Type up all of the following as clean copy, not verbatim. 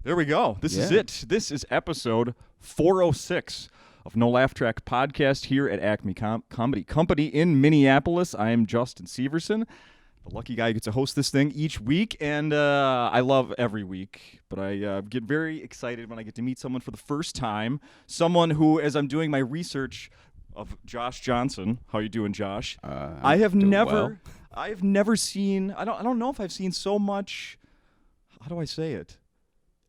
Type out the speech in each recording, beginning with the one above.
There we go. This is it. This is episode 406 of No Laugh Track Podcast here at Acme Comedy Company in Minneapolis. I am Justin Severson, the lucky guy who gets to host this thing each week, and I love every week, but I get very excited when I get to meet someone for the first time, someone who, as I'm doing my research of Josh Johnson. How you doing, Josh? I have never seen, I don't know if I've seen so much, how do I say it?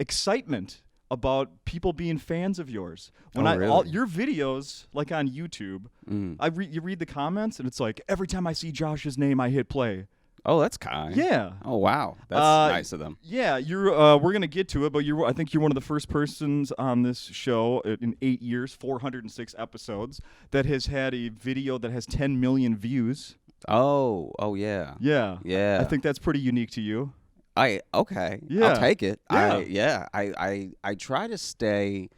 Excitement about people being fans of yours. When really? Your videos, like on YouTube, you read the comments and it's like every time I see Josh's name, I hit play. Oh, that's kind. Yeah. Oh, wow. That's nice of them. Yeah, you're. We're gonna get to it, but I think you're one of the first persons on this show in 8 years, 406 episodes, that has had a video that has 10 million views. Oh, yeah. Yeah. I think that's pretty unique to you. Okay. Yeah. I'll take it. Yeah. I try to stay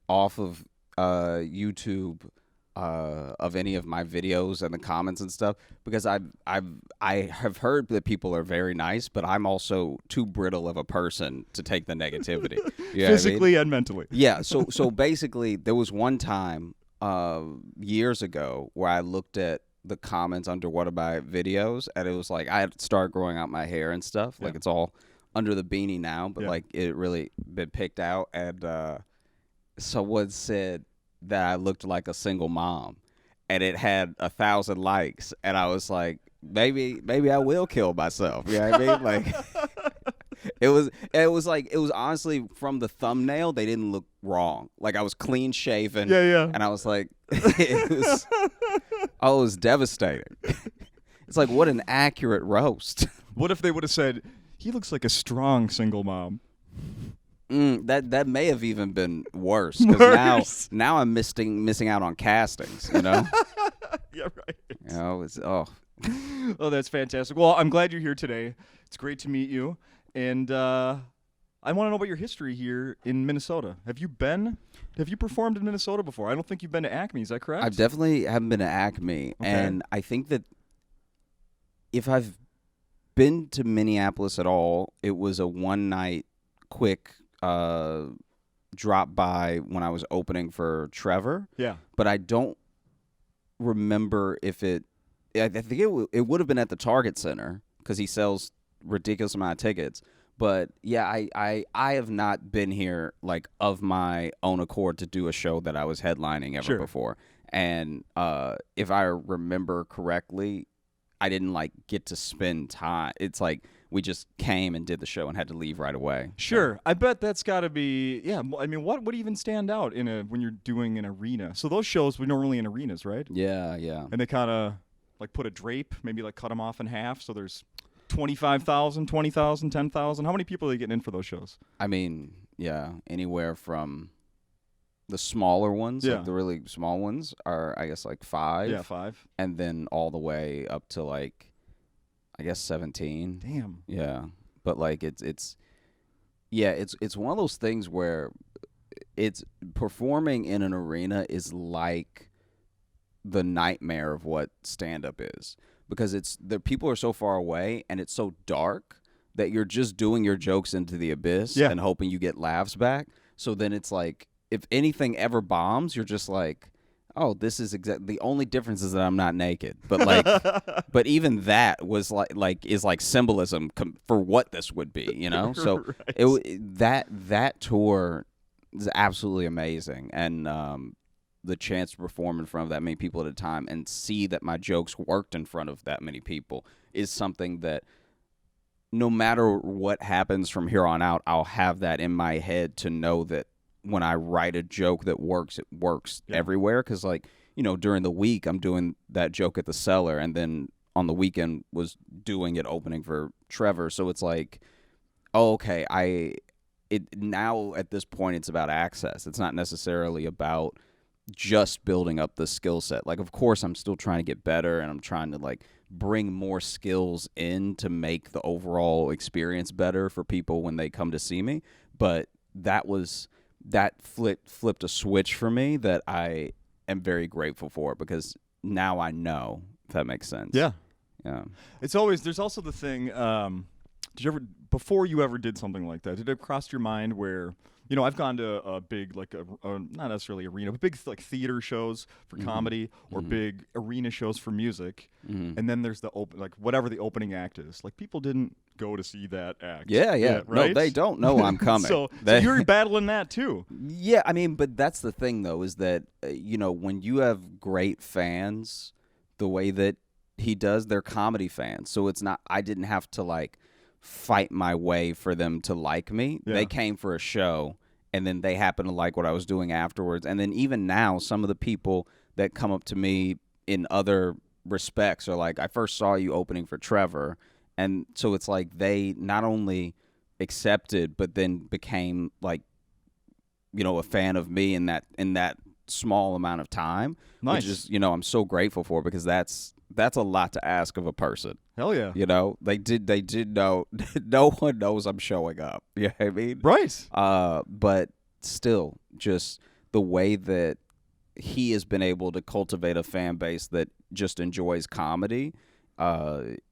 off of YouTube of any of my videos and the comments and stuff because I have heard that people are very nice, but I'm also too brittle of a person to take the negativity. You know Physically and mentally. Yeah. So basically, there was one time years ago where I looked at the comments under one of my videos, and it was like I had to start growing out my hair and stuff. Like it's all under the beanie now, but like it really been picked out. And someone said that I looked like a single mom, and it had 1,000 likes, and I was like, maybe I will kill myself. You know what I mean? Like it was honestly from the thumbnail, they didn't look wrong. Like I was clean shaven. Yeah. And I was like, it was devastating. It's like, what an accurate roast. What if they would have said, he looks like a strong single mom? That may have even been worse because now I'm missing out on castings. You know. Yeah, right. You know, Oh, that's fantastic. Well, I'm glad you're here today. It's great to meet you, and I want to know about your history here in Minnesota. Have you performed in Minnesota before? I don't think you've been to Acme. Is that correct? I definitely haven't been to Acme, and I think that if I've been to Minneapolis at all, it was a one-night quick drop by when I was opening for Trevor. Yeah. But I don't remember if I think it would have been at the Target Center because he sells ridiculous amount of tickets. But yeah, I have not been here like of my own accord to do a show that I was headlining ever before. And if I remember correctly, I didn't like get to spend time. It's like we just came and did the show and had to leave right away. Sure. So. I bet that's got to be, yeah. I mean, what would even stand out when you're doing an arena? So those shows were normally in arenas, right? Yeah. And they kind of like put a drape, maybe like cut them off in half. So there's 25,000, 20,000, 10,000. How many people are they getting in for those shows? I mean, yeah, anywhere from the smaller ones, like the really small ones are, I guess, like 5. Yeah, 5. And then all the way up to like, I guess 17. Damn. Yeah. But like it's one of those things where it's performing in an arena is like the nightmare of what stand-up is. Because the people are so far away and it's so dark that you're just doing your jokes into the abyss and hoping you get laughs back. So then it's like, if anything ever bombs, you're just like, oh, this is the only difference is that I'm not naked. But like, but even that was is like symbolism for what this would be, you know? So that tour is absolutely amazing. And, the chance to perform in front of that many people at a time and see that my jokes worked in front of that many people is something that no matter what happens from here on out, I'll have that in my head to know that when I write a joke that works, it works everywhere. Because, like, you know, during the week, I'm doing that joke at the Cellar, and then on the weekend was doing it opening for Trevor. So it's like, oh, okay, now at this point, it's about access. It's not necessarily about just building up the skill set. Like, of course, I'm still trying to get better, and I'm trying to, like, bring more skills in to make the overall experience better for people when they come to see me. But that flipped a switch for me that I am very grateful for, because now I know, if that makes sense. Yeah. Yeah. It's always, there's also the thing, did you ever before you ever did something like that, did it cross your mind where, I've gone to a big, like a not necessarily arena, but big like theater shows for comedy or big arena shows for music, and then there's the whatever the opening act is. Like people didn't go to see that act. Yeah. Right? No, they don't know I'm coming. so you're battling that too. Yeah, I mean, but that's the thing though, is that when you have great fans, the way that he does, they're comedy fans. So it's not. I didn't have to like fight my way for them to like me. Yeah. They came for a show, and then they happen to like what I was doing afterwards. And then even now, some of the people that come up to me in other respects are like, I first saw you opening for Trevor. And so it's like they not only accepted, but then became like, a fan of me in that small amount of time. Nice. Which is, I'm so grateful for, because that's a lot to ask of a person. Hell yeah. They did know. No one knows I'm showing up. You know what I mean? Right. But still, just the way that he has been able to cultivate a fan base that just enjoys comedy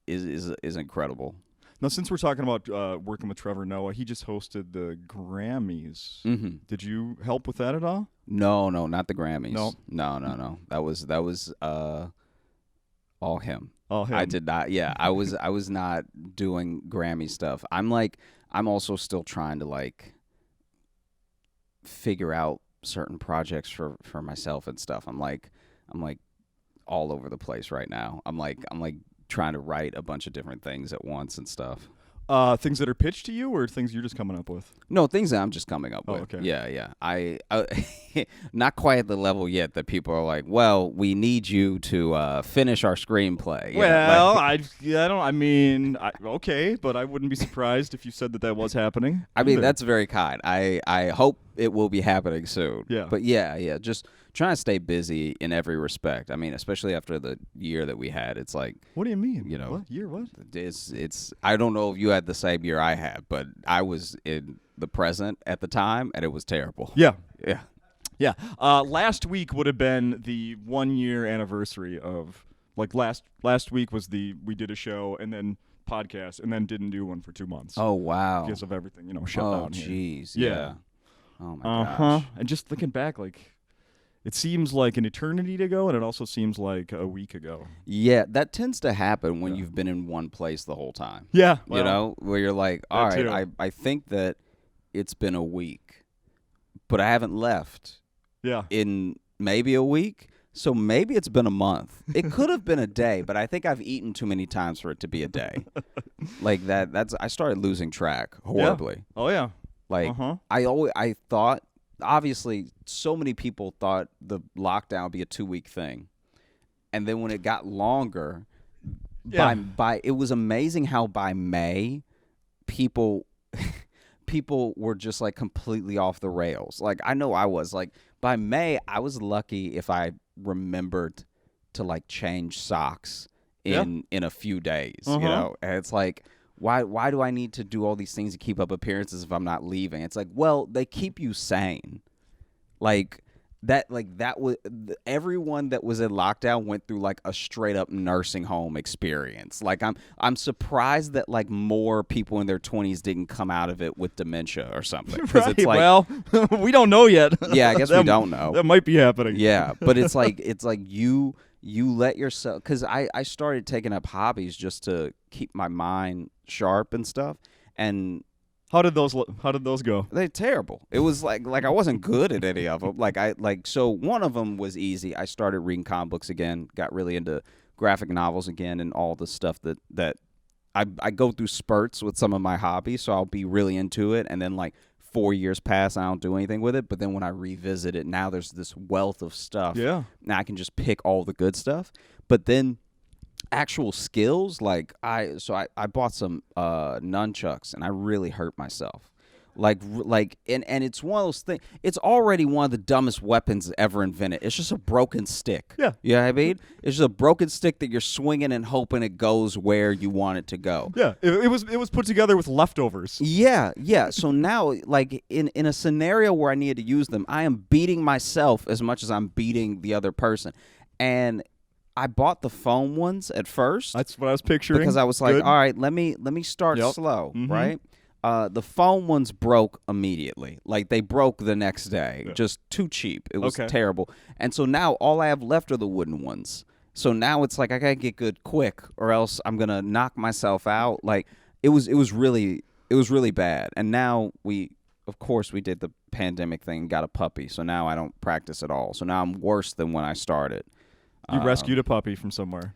is incredible. Now, since we're talking about working with Trevor Noah, he just hosted the Grammys. Mm-hmm. Did you help with that at all? No, not the Grammys. No. That was all him. All him. I did not. Yeah, I was not doing Grammy stuff. I'm also still trying to like figure out certain projects for myself and stuff. I'm like all over the place right now. I'm like trying to write a bunch of different things at once and stuff. Things that are pitched to you, or things you're just coming up with? No, things that I'm just coming up with. Okay. Yeah. I not quite at the level yet that people are like, well, we need you to finish our screenplay. Okay, but I wouldn't be surprised if you said that was happening. I mean, that's very kind. I hope it will be happening soon. Yeah. But yeah, just trying to stay busy in every respect. I mean, especially after the year that we had, it's like. What do you mean? What year? What? It's. I don't know if you had the same year I had, but I was in the present at the time, and it was terrible. Yeah. Yeah. Last week would have been the 1 year anniversary of last week was we did a show and then podcast and then didn't do one for 2 months. Oh wow. Because of everything shut down here. Oh jeez. Yeah. Oh my gosh. And just looking back, it seems like an eternity ago, and it also seems like a week ago. Yeah, that tends to happen when you've been in one place the whole time. Yeah. Where you're like, all right, I think that it's been a week, but I haven't left. Yeah. In maybe a week, so maybe it's been a month. It could have been a day, but I think I've eaten too many times for it to be a day. Like that. I started losing track horribly. Yeah. Oh yeah. I thought. Obviously, so many people thought the lockdown would be a 2-week thing. And then when it got longer, by it was amazing how by May, people were just like completely off the rails. Like I know I was like by May, I was lucky if I remembered to like change socks in a few days, And it's like Why do I need to do all these things to keep up appearances if I'm not leaving? It's like, well, they keep you sane. Everyone that was in lockdown went through like a straight up nursing home experience. Like I'm surprised that like more people in their 20s didn't come out of it with dementia or something. Right. It's like, well, we don't know yet. Yeah, I guess we don't know. That might be happening. Yeah, but it's like you let yourself, because I started taking up hobbies just to keep my mind sharp and stuff. And how did those go? they're terrible. It was like I wasn't good at any of them. So one of them was easy. I started reading comic books again, got really into graphic novels again, and all the stuff that I go through spurts with some of my hobbies. So I'll be really into it, and then like 4 years pass, I don't do anything with it. But then when I revisit it, now there's this wealth of stuff. Yeah. Now I can just pick all the good stuff. But then actual skills, I bought some nunchucks, and I really hurt myself. And it's one of those things. It's already one of the dumbest weapons ever invented. It's just a broken stick. Yeah. You know what I mean? It's just a broken stick that you're swinging and hoping it goes where you want it to go. Yeah. It was put together with leftovers. Yeah. So now, like in a scenario where I needed to use them, I am beating myself as much as I'm beating the other person, and I bought the foam ones at first. That's what I was picturing. Because I was like, Good. all right, let me start slow, right? The foam ones broke immediately. Like, they broke the next day. Just too cheap. It was terrible. And so now all I have left are the wooden ones. So now it's like I gotta get good quick, or else I'm gonna knock myself out. Like, it was really bad. And now of course we did the pandemic thing and got a puppy. So now I don't practice at all. So now I'm worse than when I started. You rescued a puppy from somewhere.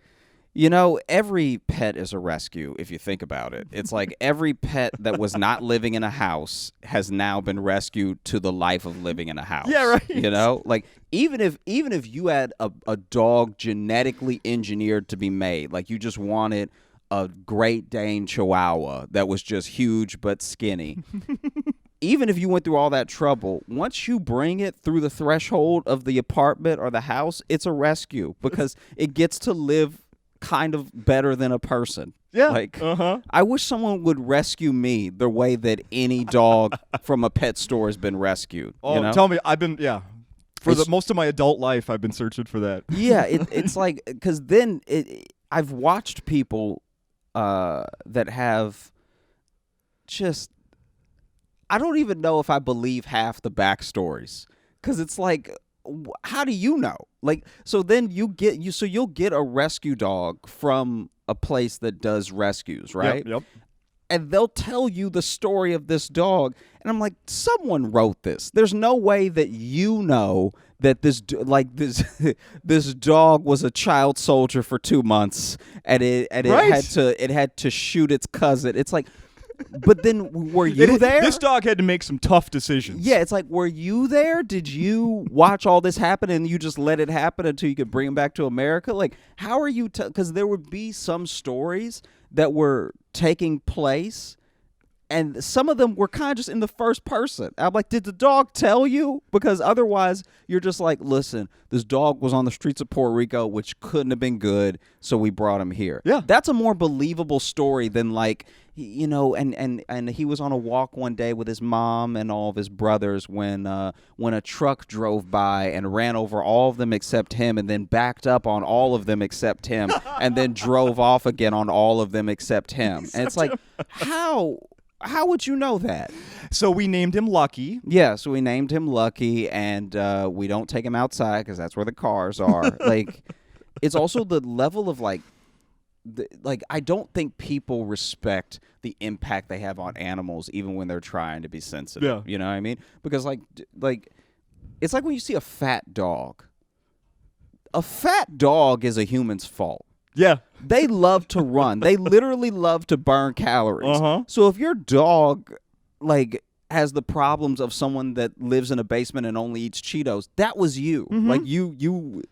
You know, every pet is a rescue if you think about it. It's like every pet that was not living in a house has now been rescued to the life of living in a house. Yeah, right. You know, like even if you had a dog genetically engineered to be made, like you just wanted a Great Dane Chihuahua that was just huge but skinny. Even if you went through all that trouble, once you bring it through the threshold of the apartment or the house, it's a rescue because it gets to live kind of better than a person. Yeah. Like, I wish someone would rescue me the way that any dog from a pet store has been rescued. Oh, you know? tell me, for most of my adult life, I've been searching for that. Yeah, it's like, because then I've watched people that have just, I don't even know if I believe half the backstories, because it's like, how do you know? Like, so then you'll get a rescue dog from a place that does rescues, right? Yep. And they'll tell you the story of this dog, and I'm like, someone wrote this. There's no way that you know that this this dog was a child soldier for 2 months, and it had to shoot its cousin. It's like, but then were you there? This dog had to make some tough decisions. Yeah, it's like, were you there? Did you watch all this happen and you just let it happen until you could bring him back to America? Like, how are you? Because there would be some stories that were taking place, and some of them were kind of just in the first person. I'm like, did the dog tell you? Because otherwise, you're just like, listen, this dog was on the streets of Puerto Rico, which couldn't have been good, so we brought him here. Yeah. That's a more believable story than, like, you know, and he was on a walk one day with his mom and all of his brothers when a truck drove by and ran over all of them except him, and then backed up on all of them except him, and then drove off again on all of them except him. And it's like, how would you know that? So we named him Lucky. Yeah, so we named him Lucky, and we don't take him outside because that's where the cars are. Like, it's also the level of, like, I don't think people respect the impact they have on animals, even when they're trying to be sensitive. Yeah. You know what I mean? Because, like, it's like when you see a fat dog. A fat dog is a human's fault. Yeah. They love to run. They literally love to burn calories. So if your dog, like, has the problems of someone that lives in a basement and only eats Cheetos, that was you. Like,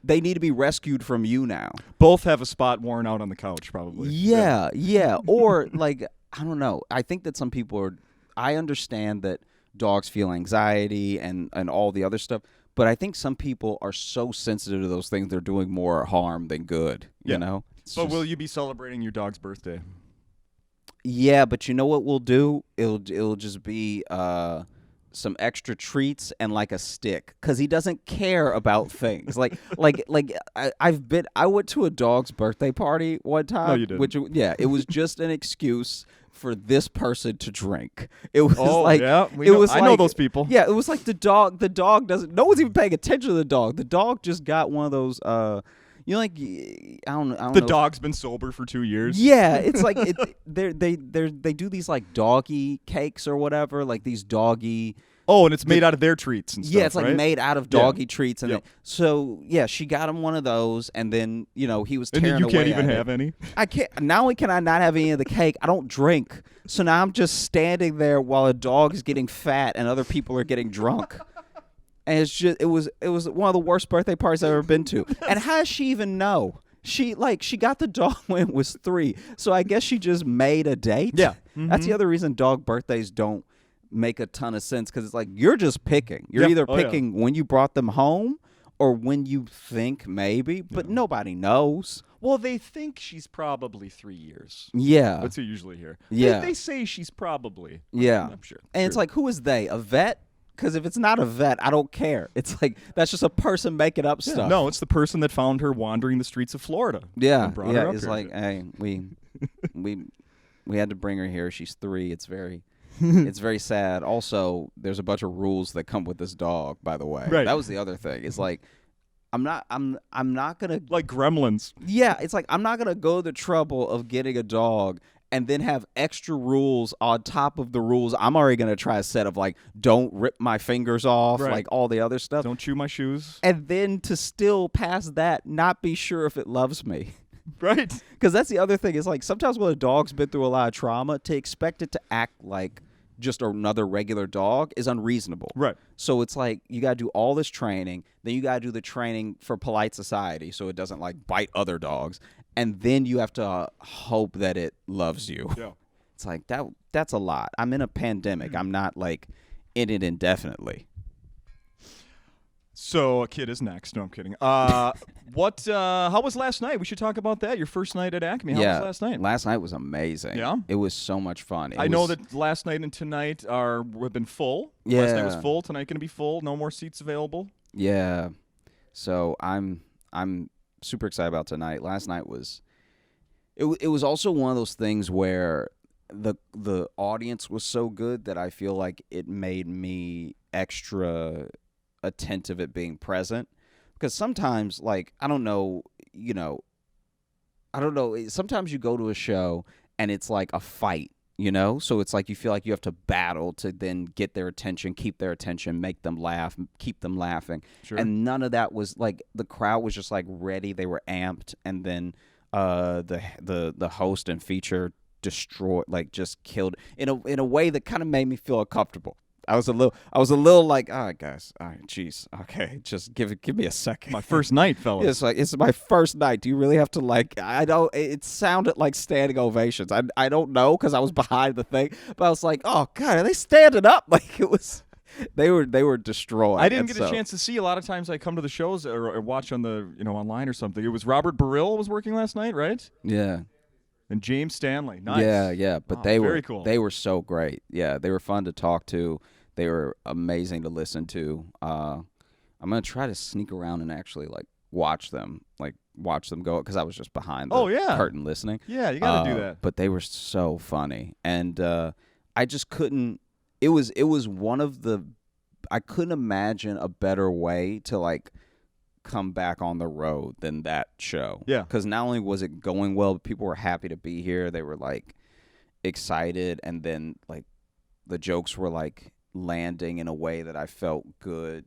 they need to be rescued from you now. Both have a spot worn out on the couch, probably. Yeah. Or, like, I don't know. I think that some people I understand that dogs feel anxiety and all the other stuff, but I think some people are so sensitive to those things, they're doing more harm than good, you know? But will you be celebrating your dog's birthday? Yeah, but you know what we'll do? It'll just be some extra treats and, like, a stick, because he doesn't care about things. I went to a dog's birthday party one time. No, you didn't. It was just an excuse for this person to drink. It was I know those people. Yeah, it was like the dog doesn't. No one's even paying attention to the dog. The dog just got one of those. You know, like, I don't know. The dog's been sober for 2 years. Yeah, it's like they do these, like, doggy cakes or whatever, like these doggy. Oh, and it's made out of their treats and stuff. Yeah, it's like right? made out of doggy treats, and so yeah, she got him one of those, and then, you know, he was tearing away. And you can't even have any. I can't. Not only can I not have any of the cake, I don't drink. So now I'm just standing there while a dog is getting fat and other people are getting drunk. And it was one of the worst birthday parties I've ever been to. And how does she even know? She got the dog when it was 3. So I guess she just made a date. Yeah. That's the other reason dog birthdays don't make a ton of sense, because it's like, you're just picking. You're either picking when you brought them home or when you think maybe, but nobody knows. Well, they think she's probably 3 years. Yeah. That's what you usually hear. Yeah. They say she's probably. Yeah. I'm sure. And it's like, who is they? A vet? Because if it's not a vet, I don't care. It's like that's just a person making up stuff. No, it's the person that found her wandering the streets of Florida. Yeah, and brought her up it's here. like, hey, we had to bring her here. She's 3. It's very it's very sad. Also, there's a bunch of rules that come with this dog, by the way. Right. That was the other thing. It's like I'm not gonna like gremlins. Yeah, it's like I'm not gonna go the trouble of getting a dog and then have extra rules on top of the rules I'm already gonna try to set of like don't rip my fingers off, Right. like all the other stuff. Don't chew my shoes. And then to still pass that, not be sure if it loves me. Right. Because that's the other thing. Is like sometimes when a dog's been through a lot of trauma, to expect it to act like just another regular dog is unreasonable. Right. So it's like you got to do all this training, then you got to do the training for polite society so it doesn't like bite other dogs, and then you have to hope that it loves you. Yeah. It's like that's a lot. I'm in a pandemic. I'm not like in it indefinitely. So a kid is next. No, I'm kidding. How was last night? We should talk about that. Your first night at Acme. How was last night? Last night was amazing. Yeah? It was so much fun. I know that last night and tonight have been full. Yeah. Last night was full. Tonight going to be full. No more seats available. Yeah. So I'm super excited about tonight. Last night was it was also one of those things where the audience was so good that I feel like it made me extra attentive at being present, because sometimes, like, I don't know, sometimes you go to a show and it's like a fight, so it's like you feel like you have to battle to then get their attention, keep their attention, make them laugh, keep them laughing. Sure. And none of that was like, the crowd was just like ready, they were amped, and then the host and feature destroyed, like just killed in a way that kind of made me feel uncomfortable. I was a little like, all right, guys, all right, jeez, okay, just give me a second. My first night, fellas. It's like, it's my first night. Do you really have to like? I don't. It sounded like standing ovations. I don't know, because I was behind the thing, but I was like, oh god, are they standing up? Like it was. They were destroyed. I didn't get a chance to see. A lot of times I come to the shows or watch on the online or something. It was Robert Burrill was working last night, right? Yeah. And James Stanley. Nice. Yeah. But very cool. They were so great. Yeah, they were fun to talk to. They were amazing to listen to. I'm gonna try to sneak around and actually like watch them go, because I was just behind the curtain listening. Yeah, you got to do that. But they were so funny, and I just couldn't. It was one of the. I couldn't imagine a better way to like come back on the road than that show. Yeah. Because not only was it going well, but people were happy to be here. They were like excited, and then like the jokes were like landing in a way that I felt good,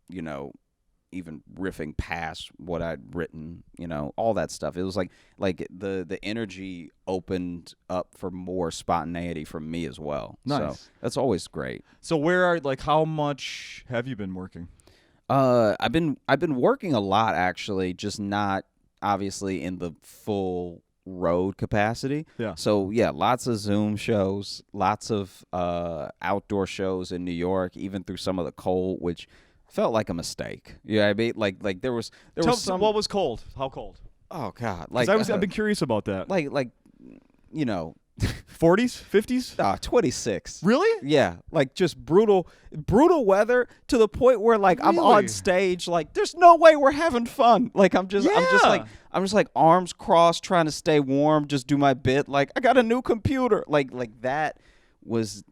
even riffing past what I'd written, all that stuff. It was like the energy opened up for more spontaneity from me as well. Nice. So that's always great. So how much have you been working? I've been working a lot, actually, just not obviously in the full road capacity. Yeah. So yeah, lots of Zoom shows, lots of outdoor shows in New York, even through some of the cold, which felt like a mistake. I mean, like there was some. What was cold? How cold? Oh God! Like I've been curious about that. like 40s, 50s? 26. Really? Yeah, like just brutal weather to the point where like I'm Really? on stage, like there's no way we're having fun. Like I'm just like arms crossed, trying to stay warm, just do my bit. Like I got a new computer. Like that was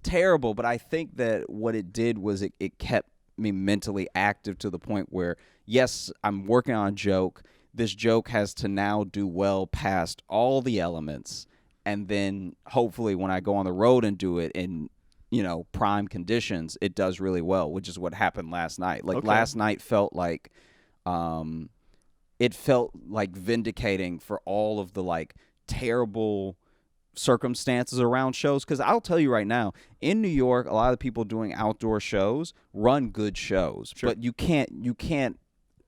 terrible. But I think that what it did was it kept me mentally active to the point where, yes, I'm working on a joke. This joke has to now do well past all the elements. And then hopefully when I go on the road and do it in, prime conditions, it does really well, which is what happened last night. Like last night felt like, it felt like vindicating for all of the like terrible circumstances around shows. Because I'll tell you right now, in New York, a lot of the people doing outdoor shows run good shows, but you can't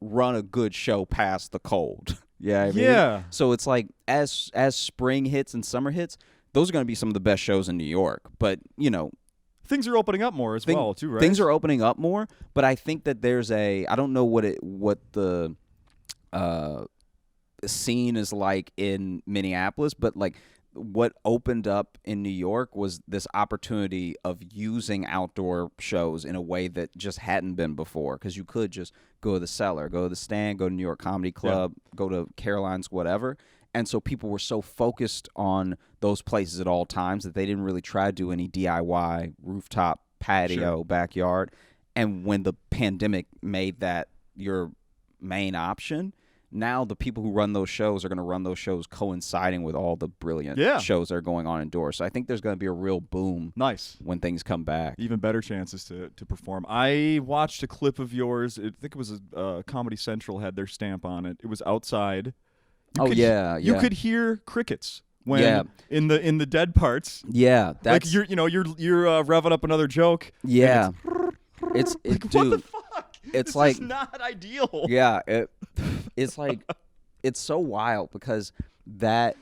run a good show past the cold. Yeah, I mean? Yeah. So it's like as spring hits and summer hits, those are going to be some of the best shows in New York. But things are opening up more as well, too, right? Things are opening up more, but I think that there's I don't know what the scene is like in Minneapolis, but like what opened up in New York was this opportunity of using outdoor shows in a way that just hadn't been before, because you could just go to the Cellar, go to the Stand, go to New York Comedy Club, go to Caroline's, whatever. And so people were so focused on those places at all times that they didn't really try to do any DIY, rooftop, patio, backyard. And when the pandemic made that your main option, now the people who run those shows are going to run those shows coinciding with all the brilliant shows that are going on indoors. So I think there's going to be a real boom when things come back. Even better chances to perform. I watched a clip of yours. I think it was Comedy Central had their stamp on it. It was outside. You could hear crickets when in the dead parts. Yeah, that's like you're revving up another joke. Yeah, it's dude. What the fuck? It's this like is not ideal. Yeah, it's like it's so wild because that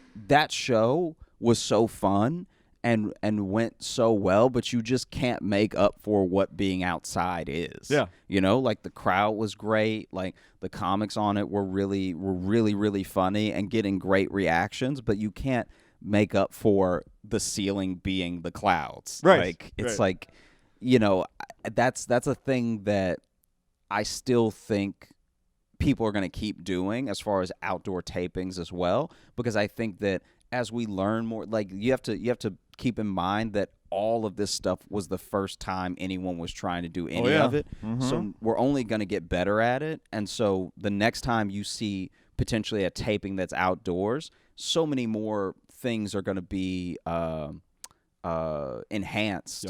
show was so fun and went so well, but you just can't make up for what being outside is. Yeah. You know, like the crowd was great, like the comics on it were really funny and getting great reactions, but you can't make up for the ceiling being the clouds. Right. Like it's like, you know, that's a thing that I still think people are going to keep doing as far as outdoor tapings as well, because I think that as we learn more, like you have to keep in mind that all of this stuff was the first time anyone was trying to do any of it. Mm-hmm. So we're only going to get better at it. And so the next time you see potentially a taping that's outdoors, so many more things are going to be enhanced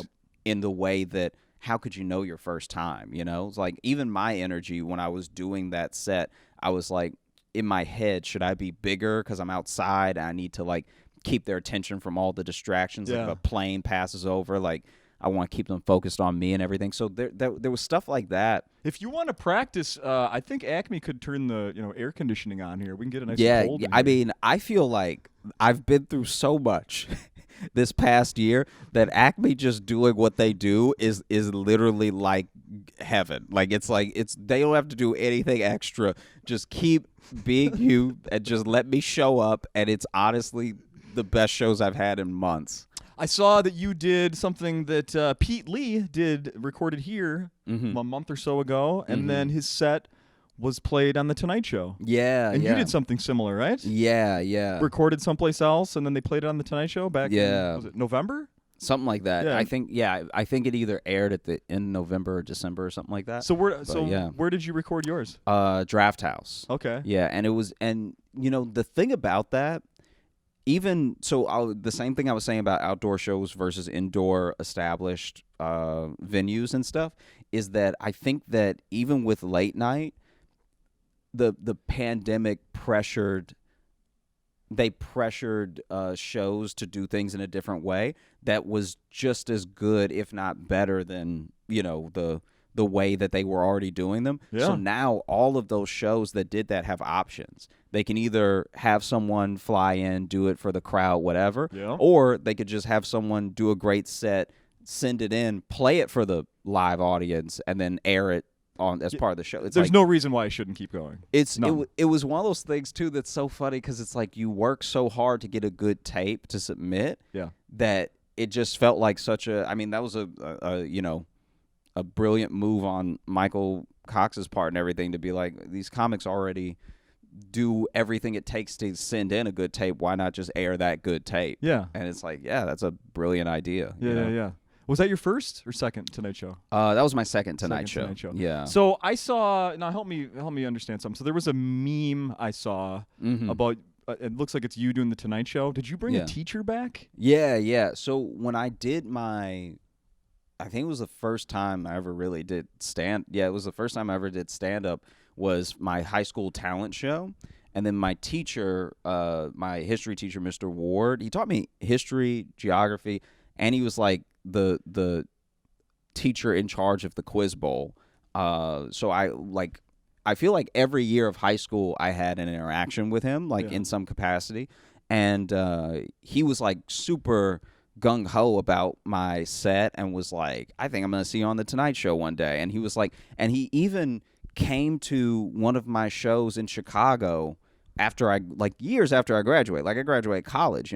in the way that, how could you know your first time? You know, it's like even my energy when I was doing that set, I was like, in my head, should I be bigger because I'm outside and I need to like keep their attention from all the distractions? Like if a plane passes over, like I want to keep them focused on me and everything. So there was stuff like that. If you want to practice, I think Acme could turn the air conditioning on here. We can get a nice and cold. I mean, I feel like I've been through so much this past year that Acme just doing what they do is literally like heaven. Like they don't have to do anything extra. Just keep being you and just let me show up, and it's honestly the best shows I've had in months. I saw that you did something that Pete Lee recorded here a month or so ago, and then his set was played on The Tonight Show. Yeah, and you did something similar, right? Yeah. Recorded someplace else, and then they played it on The Tonight Show back in, was it November? Something like that. Yeah. I think it either aired at the end of November or December or something like that. So where did you record yours? Draft House. Okay. Yeah, and you know the thing about that, even so, the same thing I was saying about outdoor shows versus indoor established venues and stuff is that I think that even with late night, the pandemic pressured shows to do things in a different way that was just as good, if not better, than the way that they were already doing them. Yeah. So now all of those shows that did that have options. They can either have someone fly in, do it for the crowd, whatever, or they could just have someone do a great set, send it in, play it for the live audience, and then air it as part of the show. There's no reason why I shouldn't keep going. It was one of those things too that's so funny because it's like you work so hard to get a good tape to submit that it just felt like such a. I mean, that was a brilliant move on Michael Cox's part and everything to be like, these comics already do everything it takes to send in a good tape. Why not just air that good tape? Yeah, and it's like, that's a brilliant idea. Yeah. Was that your first or second Tonight Show? That was my second Tonight Show. Yeah. So I saw. Now help me understand something. So there was a meme I saw about. It looks like it's you doing the Tonight Show. Did you bring a teacher back? Yeah. So when I did I think it was the first time I ever really did it was the first time I ever did stand up. Was my high school talent show, and then my teacher, my history teacher, Mr. Ward. He taught me history, geography, and he was like the teacher in charge of the quiz bowl. So I feel like every year of high school I had an interaction with him, in some capacity, and he was like super gung ho about my set and was like, I think I'm gonna see you on the Tonight Show one day. And he was like, and he even came to one of my shows in Chicago after years after I graduated. Like I graduated college,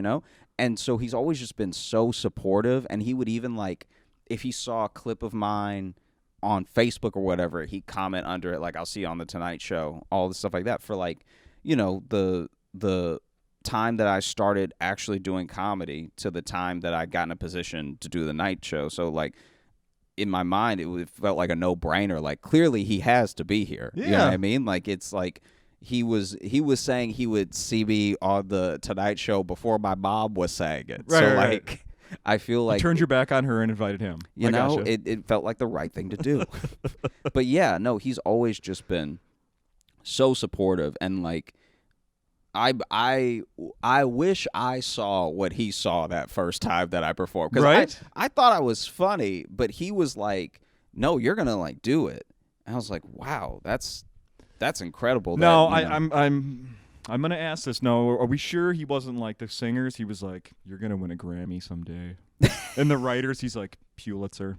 And so he's always just been so supportive, and he would even, like, if he saw a clip of mine on Facebook or whatever, he'd comment under it, like, I'll see you on The Tonight Show, all the stuff like that, for, like, you know, the time that I started actually doing comedy to the time that I got in a position to do the night show. So, like, in my mind, it felt like a no-brainer. Like, clearly he has to be here. Yeah. You know what I mean? Like, it's like he was saying he would see me on the Tonight Show before my mom was saying it. Right, so, right, like, right. I feel like... You turned your back on her and invited him. You know, gotcha. it felt like the right thing to do. But, yeah, no, he's always just been so supportive. And, like, I wish I saw what he saw that first time that I performed. Because right? I thought I was funny, but he was like, no, you're going to, like, do it. And I was like, wow, that's incredible. No, that, I'm gonna ask this. No, are we sure he wasn't like the singers? He was like, "You're gonna win a Grammy someday," and the writers, he's like, "Pulitzer."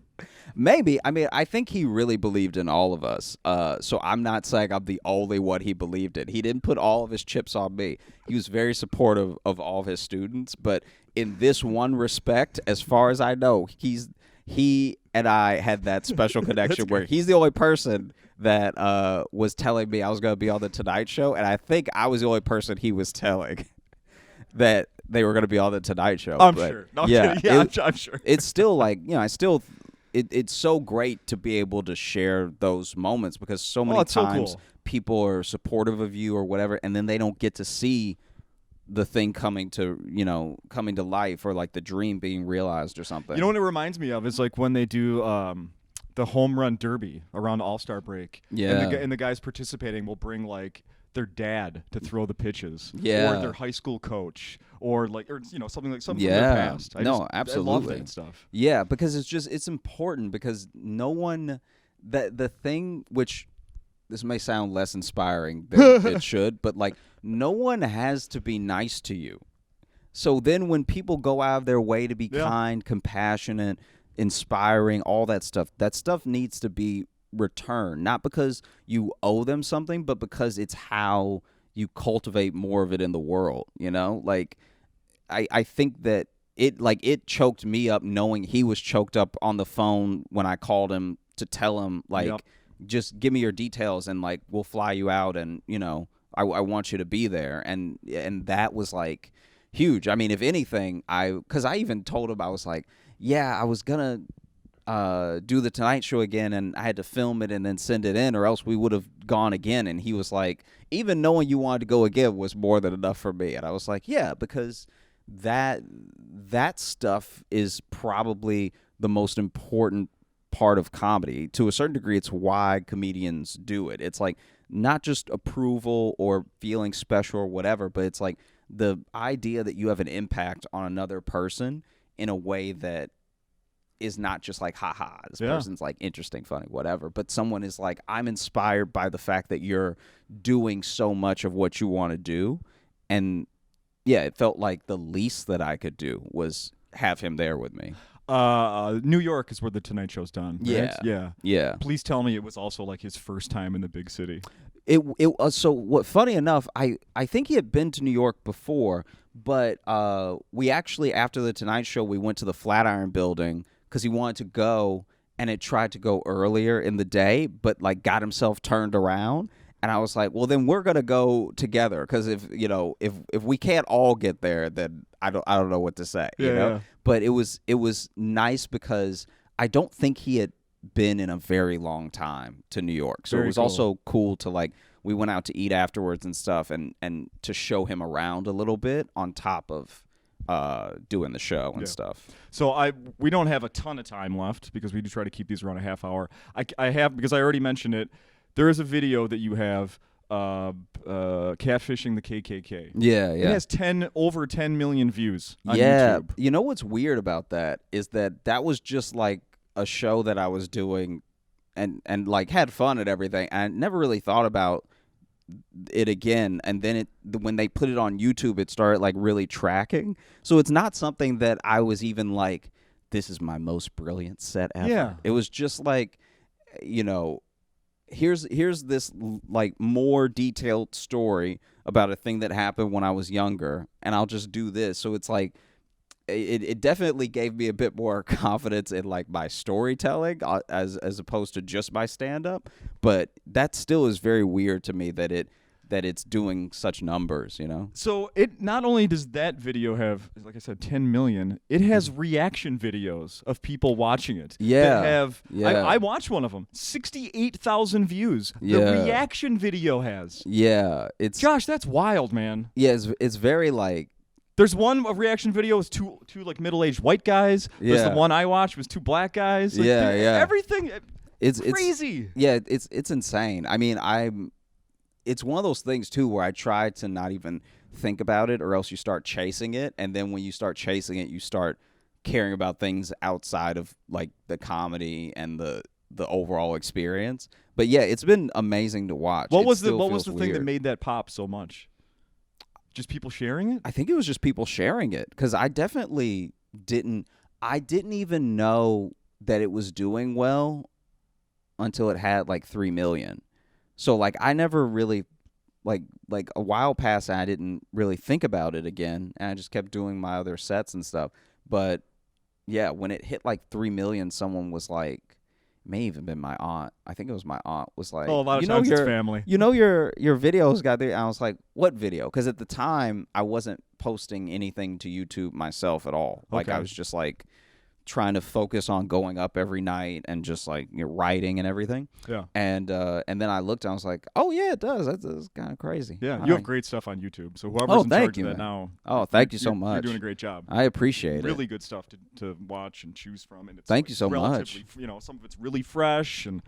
Maybe. I mean, I think he really believed in all of us. So I'm not saying I'm the only one he believed in. He didn't put all of his chips on me. He was very supportive of all of his students, but in this one respect, as far as I know, he and I had that special connection where he's the only person that was telling me I was going to be on The Tonight Show, and I think I was the only person he was telling that they were going to be on The Tonight Show. I'm sure. No, yeah, I'm sure. It's still like, you know, it's so great to be able to share those moments because so many times so cool. people are supportive of you or whatever, and then they don't get to see the thing coming to life, or like the dream being realized or something. You know what it reminds me of is like when they do the home run derby around All-Star break. Yeah. And the guys participating will bring like their dad to throw the pitches. Yeah. Or their high school coach. Or something from yeah. their past. Absolutely. I love that stuff. Yeah, because it's important because no one the thing which this may sound less inspiring than it should, but like no one has to be nice to you. So then when people go out of their way to be kind, compassionate, inspiring, all that stuff needs to be returned. Not because you owe them something, but because it's how you cultivate more of it in the world, you know? Like, I think that it choked me up knowing he was choked up on the phone when I called him to tell him, like, just give me your details and, like, we'll fly you out and, you know, I want you to be there. And that was, like, huge. I mean, if anything, because I even told him, I was like, yeah, I was going to do the Tonight Show again, and I had to film it and then send it in, or else we would have gone again. And he was like, even knowing you wanted to go again was more than enough for me. And I was like, yeah, because that stuff is probably the most important part of comedy. To a certain degree, it's why comedians do it. It's like not just approval or feeling special or whatever, but it's like the idea that you have an impact on another person in a way that is not just like, haha, this person's like interesting, funny, whatever, but someone is like, I'm inspired by the fact that you're doing so much of what you want to do. And yeah, it felt like the least that I could do was have him there with me. New York is where the Tonight Show's done. Right? Yeah. Please tell me it was also like his first time in the big city. It so what? Funny enough, I think he had been to New York before, but we actually, after the Tonight Show, we went to the Flatiron Building because he wanted to go, and it tried to go earlier in the day, but like got himself turned around. And I was like, well, then we're gonna go together because if we can't all get there, then I don't know what to say. Yeah, you know? yeah. But it was nice because I don't think he had been in a very long time to New York, so Very it was cool. also cool to like we went out to eat afterwards and stuff, and to show him around a little bit on top of doing the show and stuff. So we don't have a ton of time left because we do try to keep these around a half hour. I have, because I already mentioned it, there is a video that you have catfishing the KKK. Yeah. It has over 10 million views on Yeah. YouTube. You know what's weird about that is that was just like a show that I was doing and like had fun and everything. I never really thought about it again, and then when they put it on YouTube, it started like really tracking. So it's not something that I was even like, this is my most brilliant set ever. Yeah. It was just like, you know, here's this like more detailed story about a thing that happened when I was younger, and I'll just do this. So it's like it definitely gave me a bit more confidence in like my storytelling as opposed to just my stand up. But that still is very weird to me that it's doing such numbers, you know? So it not only does that video have, like I said, 10 million, it has reaction videos of people watching it. Yeah. That have, Yeah. I watched one of them, 68,000 views. The Yeah. reaction video has. Yeah. It's Josh, that's wild, man. yeah, it's very like There's one reaction video was two like middle-aged white guys. There's the Yeah. one I watched was two black guys. Like, Yeah, yeah. Everything, it's crazy. Yeah, it's insane. I mean, it's one of those things too where I try to not even think about it, or else you start chasing it, and then when you start chasing it, you start caring about things outside of like the comedy and the overall experience. But yeah, it's been amazing to watch. What It was the still what was feels the thing that weird. made that pop so much? Just people sharing it? I think it was just people sharing it, because I definitely didn't even know that it was doing well until it had like 3 million. So like I never really like a while passed and I didn't really think about it again, and I just kept doing my other sets and stuff. But yeah, when it hit like 3 million, someone was like, may even been my aunt. I think it was my aunt was like, Oh, a lot of you know, times it's your family. your videos got there. And I was like, what video? Because at the time I wasn't posting anything to YouTube myself at all. Like Okay. I was just like trying to focus on going up every night and just like writing and everything. Yeah. And then I looked and I was like, oh yeah, it does. That's kind of crazy. Yeah, All you right. have great stuff on YouTube. So whoever's in thank charge you, of that man. now. Oh, thank you so You're much. doing a great job. I appreciate Really it. good stuff to watch and choose from, and it's Thank like you so relatively, much. You know, some of it's really fresh, and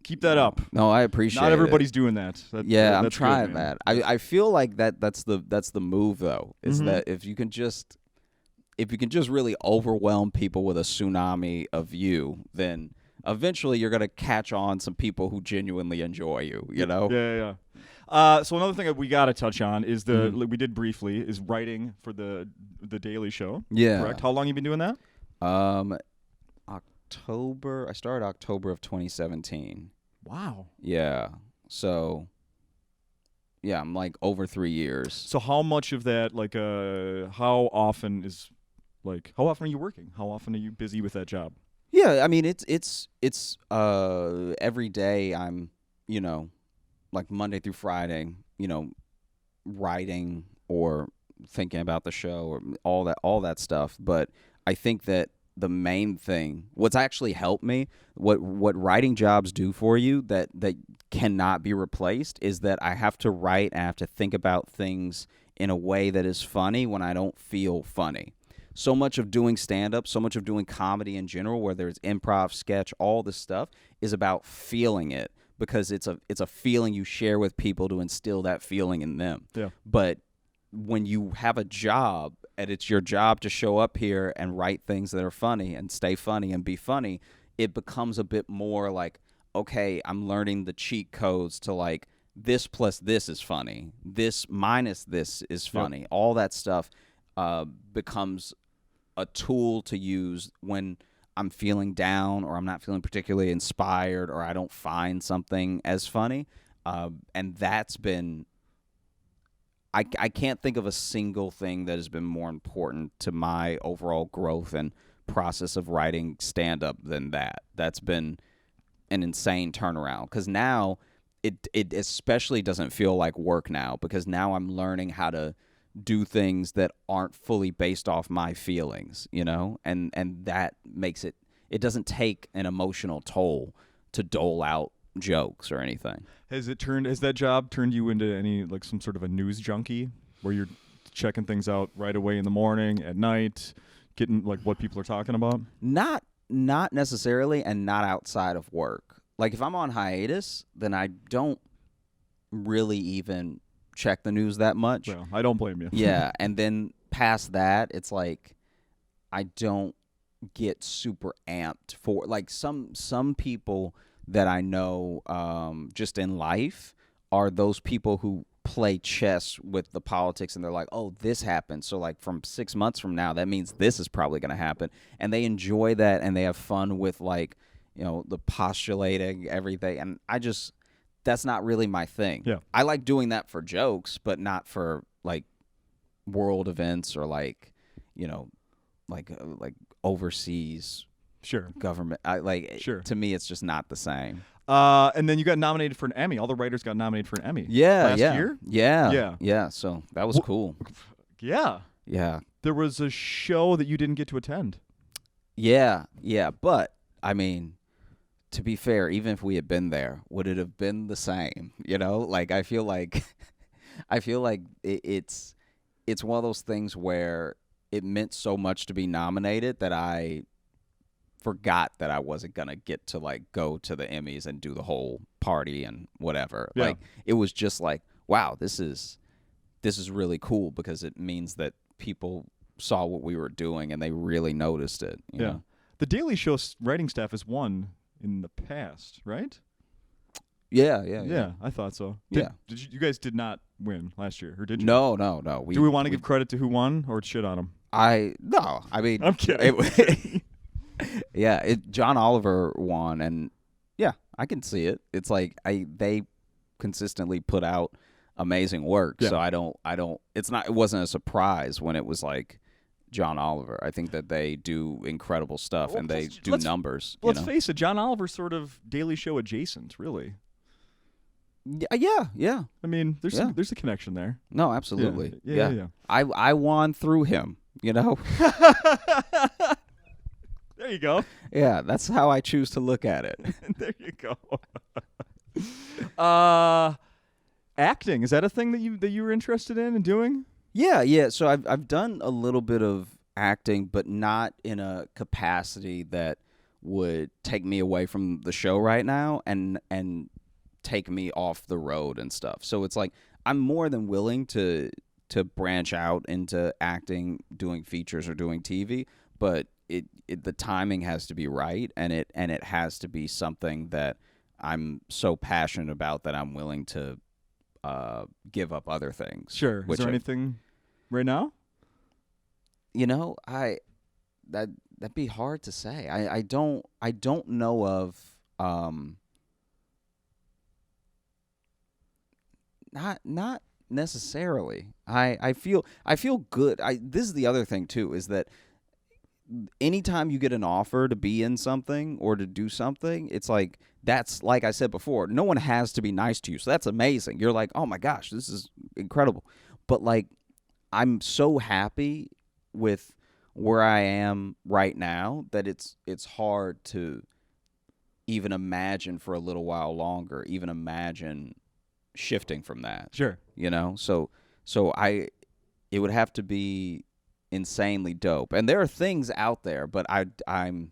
keep that up. No, I appreciate it. Not everybody's doing that. Yeah, I'm that's good, trying man. that. I feel like that's the move though. Is Mhm. that if you can just really overwhelm people with a tsunami of you, then eventually you're gonna catch on some people who genuinely enjoy you. You know? Yeah. So another thing that we got to touch on is Mhm. we did briefly is writing for the Daily Show. Yeah. Correct. How long you been doing that? October. I started October of 2017. Wow. Yeah. So. Yeah, I'm like over 3 years. So how much of that, like, how often are you working? How often are you busy with that job? Yeah, I mean it's every day I'm, like Monday through Friday, writing or thinking about the show or all that stuff. But I think that the main thing, what's actually helped me, what writing jobs do for you that cannot be replaced, is that I have to write and I have to think about things in a way that is funny when I don't feel funny. So much of doing stand-up, so much of doing comedy in general, whether it's improv, sketch, all this stuff, is about feeling it, because it's a feeling you share with people to instill that feeling in them. Yeah. But when you have a job and it's your job to show up here and write things that are funny and stay funny and be funny, it becomes a bit more like, okay, I'm learning the cheat codes to like this plus this is funny, this minus this is funny. Yep. All that stuff becomes a tool to use when I'm feeling down or I'm not feeling particularly inspired or I don't find something as funny. And that's been, I can't think of a single thing that has been more important to my overall growth and process of writing stand-up than that. That's been an insane turnaround, because now it especially doesn't feel like work now, because now I'm learning how to do things that aren't fully based off my feelings, and that makes it doesn't take an emotional toll to dole out jokes or anything. Has that job turned you into any, like, some sort of a news junkie where you're checking things out right away in the morning, at night, getting like what people are talking about? Not necessarily, and not outside of work. Like if I'm on hiatus, then I don't really even check the news that much. Well, I don't blame you. Yeah, and then past that, it's like I don't get super amped for, like, some people that I know just in life are those people who play chess with the politics, and they're like, oh, this happened, so like from 6 months from now that means this is probably going to happen, and they enjoy that and they have fun with, like, the postulating everything, and that's not really my thing. Yeah. I like doing that for jokes, but not for like world events or like, like overseas Sure. government. Sure. To me, it's just not the same. And then you got nominated for an Emmy. All the writers got nominated for an Emmy. Last year? Yeah. So that was cool. Yeah. Yeah. There was a show that you didn't get to attend. Yeah. But I mean, to be fair, even if we had been there, would it have been the same? You know, like I feel like it's one of those things where it meant so much to be nominated that I forgot that I wasn't gonna get to like go to the Emmys and do the whole party and whatever. Yeah. Like it was just like, wow, this is really cool because it means that people saw what we were doing and they really noticed it. You know? The Daily Show writing staff has won in the past, right? Yeah. I thought so. Yeah. You guys did not win last year, or did you? No. Do we want to give credit to who won or shit on them? I mean, I'm kidding. John Oliver won, and yeah, I can see it. It's like they consistently put out amazing work, so it wasn't a surprise when it was like John Oliver. I think that they do incredible stuff and they do numbers. Let's face it, John Oliver's sort of Daily Show adjacent, really. Yeah. I mean, there's a connection there. No, absolutely. Yeah. I won through him, you know? There you go. Yeah, that's how I choose to look at it. There you go. Acting, is that a thing that you were interested in and doing? Yeah. So I've done a little bit of acting, but not in a capacity that would take me away from the show right now and take me off the road and stuff. So it's like I'm more than willing to branch out into acting, doing features or doing TV, but the timing has to be right, and it has to be something that I'm so passionate about that I'm willing to give up other things. Sure. Is there anything right now? You know, that'd be hard to say. I don't know of not necessarily. I feel good. This is the other thing too, is that anytime you get an offer to be in something or to do something, it's like, that's, like I said before, no one has to be nice to you. So that's amazing. You're like, oh my gosh, this is incredible. But like, I'm so happy with where I am right now that it's hard to even imagine for a little while longer, even imagine shifting from that. Sure. You know? So it would have to be insanely dope. And there are things out there, but I'm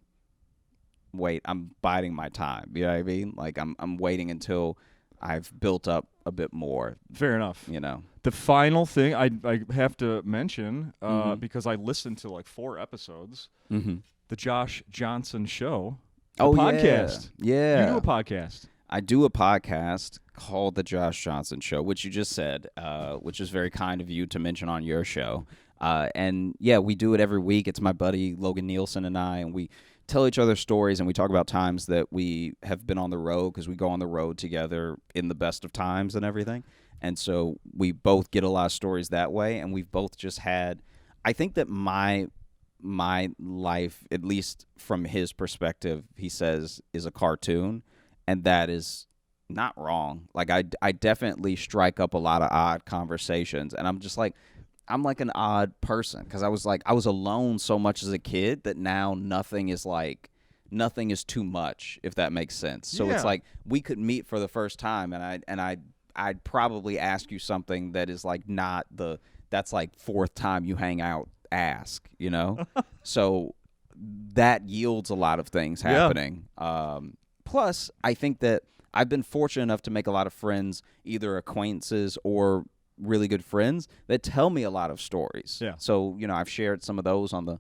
biding my time. You know what I mean? Like I'm waiting until I've built up a bit more. Fair enough. You know. The final thing I have to mention, because I listened to like 4 episodes, the Josh Johnson Show. Podcast. Yeah. You do a podcast. I do a podcast called The Josh Johnson Show, which you just said, which is very kind of you to mention on your show. And yeah, we do it every week. It's my buddy Logan Nielsen and I, and we tell each other stories, and we talk about times that we have been on the road, because we go on the road together in the best of times and everything. And so we both get a lot of stories that way, and we've both just had, I think that my life, at least from his perspective, he says, is a cartoon, and that is not wrong. Like I definitely strike up a lot of odd conversations, and I'm just like, I'm like an odd person, because I was alone so much as a kid that now nothing is too much, if that makes sense. So it's like we could meet for the first time, and I'd probably ask you something that is like not that's like 4th time you hang out ask, you know? So that yields a lot of things happening. Plus, I think that I've been fortunate enough to make a lot of friends, either acquaintances or really good friends, that tell me a lot of stories. Yeah. So, you know, I've shared some of those on the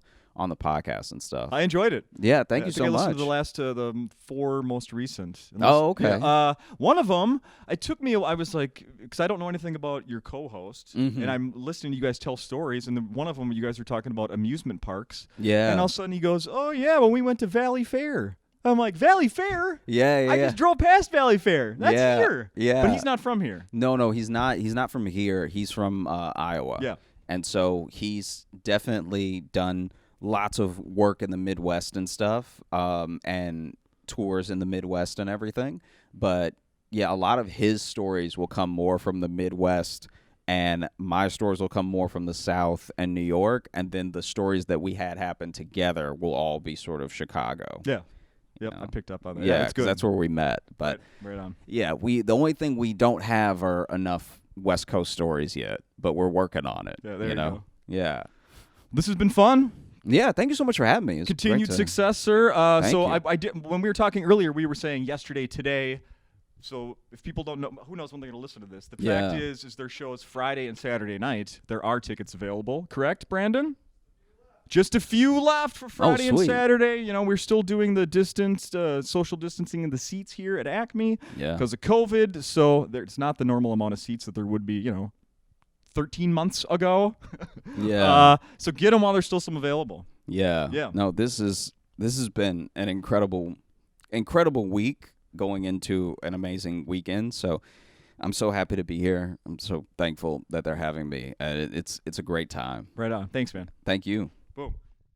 podcast and stuff. I enjoyed it. Yeah, thank you so much. I listened to the 4 most recent. Okay. Yeah. One of them, it took me, I was like, because I don't know anything about your co-host, and I'm listening to you guys tell stories, and one of them, you guys were talking about amusement parks. Yeah. And all of a sudden he goes, oh yeah, when we went to Valley Fair. I'm like, Valley Fair? Yeah. I just drove past Valley Fair. That's here. Yeah. But he's not from here. No, he's not. He's not from here. He's from Iowa. Yeah. And so he's definitely done lots of work in the Midwest and stuff, and tours in the Midwest and everything. But yeah, a lot of his stories will come more from the Midwest, and my stories will come more from the South and New York, and then the stories that we had happen together will all be sort of Chicago. Yeah. Yep, You know? I picked up on that. Yeah, that's good. that's where we met. But right on. yeah, the only thing we don't have are enough West Coast stories yet, but we're working on it. Yeah, there you know? go. Yeah. This has been fun. Yeah, thank you so much for having me. It's Continued great to- success, sir. Thank So you. I did when we were talking earlier. We were saying yesterday, today. So if people don't know, who knows when they're going to listen to this? The fact Yeah. is their shows Friday and Saturday night. There are tickets available. Correct, Brandon? Just a few left for Friday and sweet. Saturday. You know, we're still doing the social distancing in the seats here at Acme Yeah. because of COVID. So it's not the normal amount of seats that there would be, 13 months ago. Yeah. So get them while there's still some available. Yeah. Yeah. No, this has been an incredible week going into an amazing weekend. So I'm so happy to be here. I'm so thankful that they're having me. It's a great time. Right on. Thanks, man. Thank you. Boom.